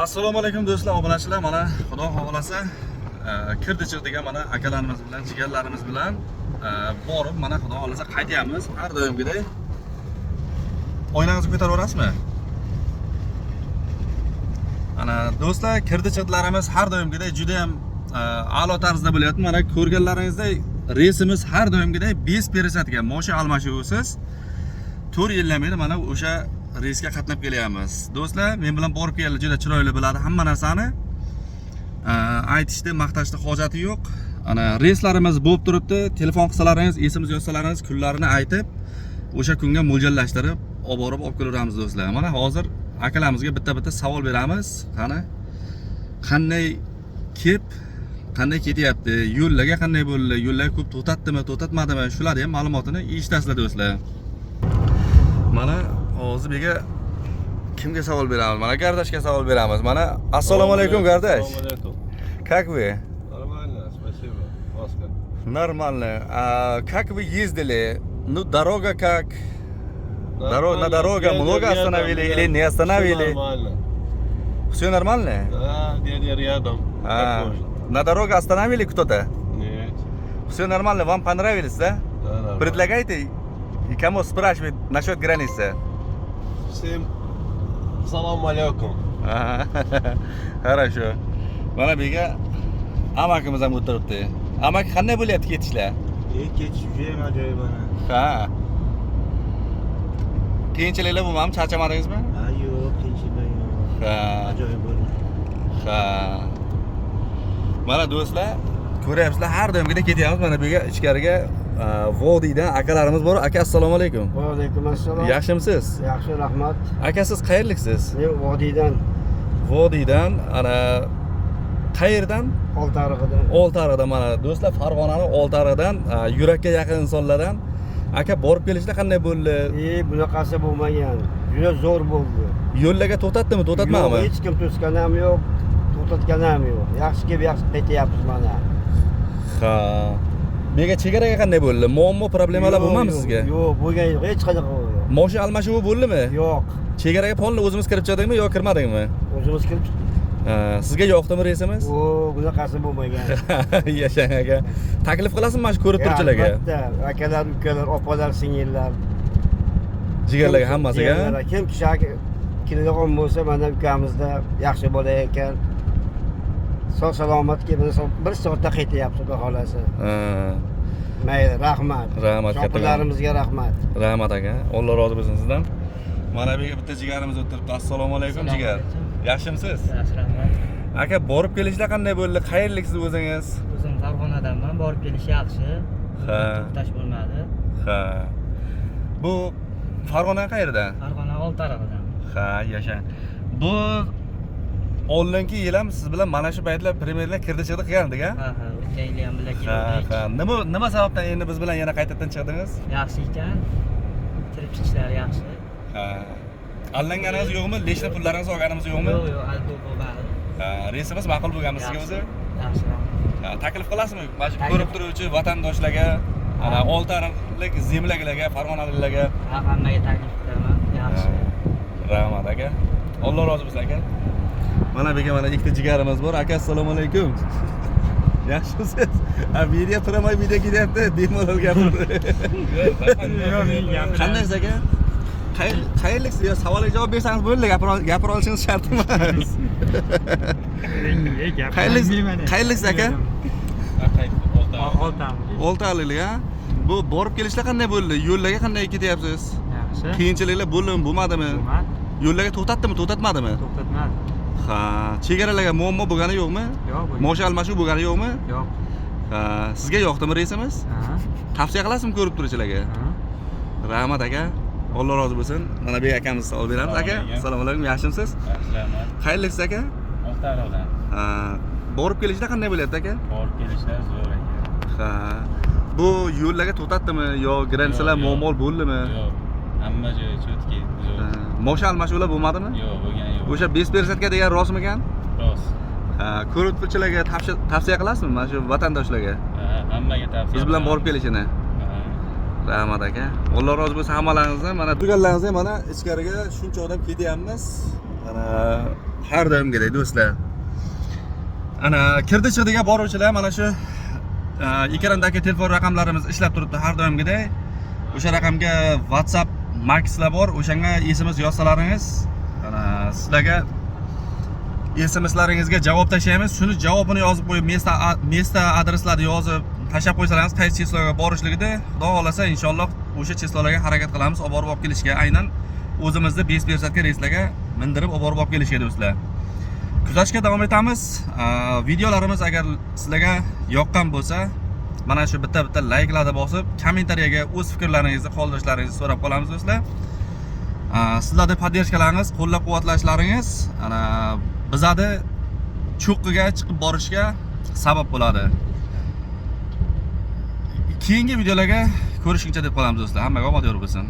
Assalomu alaykum do'stlar, obunachilar. Mana Xudo xohlasa kirdi chiqdiga mana akalarimiz bilan, jigarlarimiz bilan borib, mana Xudo xohlasa qaytyapmiz. Har doimgidek. O'ynangizni ko'tarib olasizmi? Ana do'stlar, kirdi chiqdilarimiz har doimgidek juda ham a'lo tarzda bo'lyapti. Mana ko'rganlaringizdek reysimiz har doimgidek 5% ga moshi almashuvusiz 4 yillamadi mana o'sha reysga qatnab kelyapmiz. Do'stlar, men bilan borib keldi, juda chiroyli biladi hamma narsani. Aytishda, maqtashda hojati yo'q. Ana reyslarimiz bo'lib turibdi. Telefon qilsalaringiz, esimiz yozsalaringiz, kunlarini aytib, o'sha kunga mo'ljallashtirib olib borib olib kelaveramiz do'stlar. Mana hozir akalarimizga bitta savol beramiz. Qani qanday kep, qanday ketyapti, yo'llarga qanday bo'ldi, yo'llar ko'p to'xtatdimi, to'xtatmadimi, shularni ham ma'lumotini eshitasizlar do'stlar. Mana hozir bega kimga savol beramiz? Mana Gardashga savol beramiz. Mana assalomu alaykum Gardash. Assalomu alaykum. Как вы? Нормально, спасибо. Оскар. Нормально. Как вы ездили? Ну, дорога как? На дорога много остановили или не остановили? Нормально. Все нормально? Да, где рядом. На дорогу остановили кто-то? Нет. Все нормально, вам понравилось, да? Да, нормально. Предлагайте и кому спрашивать насчет границы? Всем салам алейкум. Хорошо. Mana bega amakimiz ham o'tiribdi. Amak qanday bo'lyapti ketishlar? Ketish judayam ajoyib ana. Ha. Qiyinchiliklar bo'lmami? Charchamadingizmi? Ha, yo'q, qiyinchilik yo'q. Ha. Ajoyib bo'ldi. Ha. Mana do'stlar, ko'ryapsizlar, har doimgidek ketyapmiz. Mana bega ichkariga Vodiydan akalarimiz bor. Aka, assalomu alaykum. Va alaykum assalom. Yaxshimisiz? Yaxshi, rahmat. Aka, siz qayerliksiz? Men Vodiydan, Vodiydan, ana qayerdan? Oltiariqdan. Oltiariqdan mana do'stlar, Farg'onaning Oltiariqdan yurakka yaqin insonlardan. Aka, borib kelishlar qanday bo'ldi? Bunaqasi bo'lmagan. Juda zo'r bo'ldi. Yo'llarga to'xtatdimi, to'xtatmadimi? Hech kim to'sgan ham yo'q, to'xtatgan ham yo'q. Yaxshi kelib yaxshi qaytyapmiz mana. Ha. Nega chegaraga qanday bo'ldi? Muammo, problemalar bo'lmami sizga? Yo'q, bo'lgan yo'q, hech qanaqa yo'q. Moshi almashuvi bo'ldimi? Yo'q. Chegaraga polni o'zimiz kirib chiqdikmi yo kirmadikmi? O'zimiz kirib chiqdik. Sizga yoqdimi reysimiz? Bunaqasi bo'lmagan. Yashang aka. Taklif qilasizmi mana shu ko'rib turuvchilarga? Albatta, akalar, ukalar, opalar, singillar, Jigarlarga hammasiga. Kim kishi keladigan bo'lsa, mana ukamizda yaxshi bola ekan. Sog' salomat kelib, bir soatda qaytyapti, xudo xolasa. Mayli, rahmat. Rahmat katta. Shogirdlarimizga rahmat. Rahmat aka. Alloh rozi bo'lsin sizdan. Mana bu yerga bitta jigarimiz o'tiribdi. Assalomu alaykum jigar. Yaxshimisiz? Yaxshi, rahmat. Aka, borib kelishlar qanday bo'ldi? Qayerliksiz o'zingiz? O'zim Farg'onadanman, borib kelish yaxshi. Ha. To'xtash bo'lmadi. Ha. Bu Farg'ona qayerda? Farg'ona Oltiariqdan. Ha, yashang. Bu oldingi yil ham siz bilan mana shu paytlar premyerlar kirdi chiqdi qilgandik, ha? Ha, o'tgan yil ham birga Ha, keldik. ha. Nima sababdan endi biz bilan yana qaytadan chiqdingiz? Yaxshi ekan. Kirib chiqishlar yaxshi. Ha. Allanganingiz yo'qmi? Leshna pullaringiz olganimiz yo'qmi? Yo'q, albatta bo'lmadi. Ha, reysimiz ma'qul bo'lganmi sizga o'zi? Yaxshi. Ha, taklif qilasizmi? Mana shu ko'rib turuvchi vatandoshlarga, ana Oltiariqlik zemlaklarga, Farg'onaliklarga Hammaga taklif qilaman. Yaxshi. Rahmat aka. Alloh rozi bo'lsin aka. Mana bu yerga mana ikkita jigarimiz bor. Aka, assalomu alaykum. Yaxshimisiz? Video promay video ketyapti, bemalol gapirdi. Qandaysiz aka? Qayerliksiz? Yo, savolga javob bersangiz bo'ldi, gapira olishingiz shart emas. Qayerliksiz aka? Oltiariqlik, ha? Bu borib kelishlar qanday bo'ldi? Yo'llarga qanday ketyapsiz? Yaxshi. Qiyinchiliklar bo'ldimi, bo'lmadimi? Yo'llarga to'xtatdimi, to'xtatmadimi? To'xtatmadi. Ha, chegaralarga muammo bo'lgani yo'qmi? Yo'q. Moshi almashuv bo'lgani yo'qmi? Yo'q. Ha, sizga yoqdimi reysimiz? Ha. Tavsiya qilasizmi ko'rib turuvchilarga? Rahmat aka. Alloh rozi bo'lsin. Mana bu akamiz savol beramiz aka. Assalomu alaykum, yaxshimisiz? Yaxshiman. Qayerliksiz aka? Oltiariqdan. Ha, borib kelishlar qanday bo'lyapti aka? Borib kelishlar zo'r ekan. Ha. Bu yo'llarga to'xtatdimi yo granitsalar muammo bo'ldimi? Yo'q. Hamma joyi cho'tki, zo'r. Moshi almashuvilar bo'lmadimi? Yo'q, bo'lgan yo'q. O'sha 5% ga degan rostmikan? Rost. Ha, ko'rib turuvchilarga tavsiya qilasizmi mana shu vatandoshlarga? Hammaga tavsiya. Biz bilan borib kelishini. Rahmat aka. Alloh rozi bo'lsin hammalaringizdan. Mana turganlaringizga mana ichkariga shuncha odam ketyapmiz. Mana har doimgidek do'stlar. Ana kirdi chiqdiga boruvchilar mana shu ekrandagi telefon raqamlarimiz ishlab turibdi har doimgidek. O'sha raqamga WhatsApp Maxlar bor, o'shanga SMS yozsalaringiz, ana sizlarga SMSlaringizga javob tashlaymiz. Shuni javobini yozib qo'yib, mesta adreslarni yozib tashlab qo'ysalaringiz qaysi chesloga borishligida, xudo xolasa inshaalloh o'sha cheslolarga harakat qilamiz, olib borib kelishga, aynan o'zimizni bes-bersatga reyslarga mindirib olib borib kelishga do'stlar. Kuzatishga davom etamiz. Videolarimiz agar sizlarga yoqqan bo'lsa, mana shu bitta layklarni bosib, kommentariyaga o'z fikrlaringizni qoldirishlaringizni so'rab qolamiz do'stlar. Sizlarning poddershkalaringiz, qo'llab-quvvatlashlaringiz ana bizlarni cho'qqiga chiqib borishga sabab bo'ladi. Keyingi videolarga ko'rishguncha deb qolamiz do'stlar. Hammaga omad yor bo'lsin.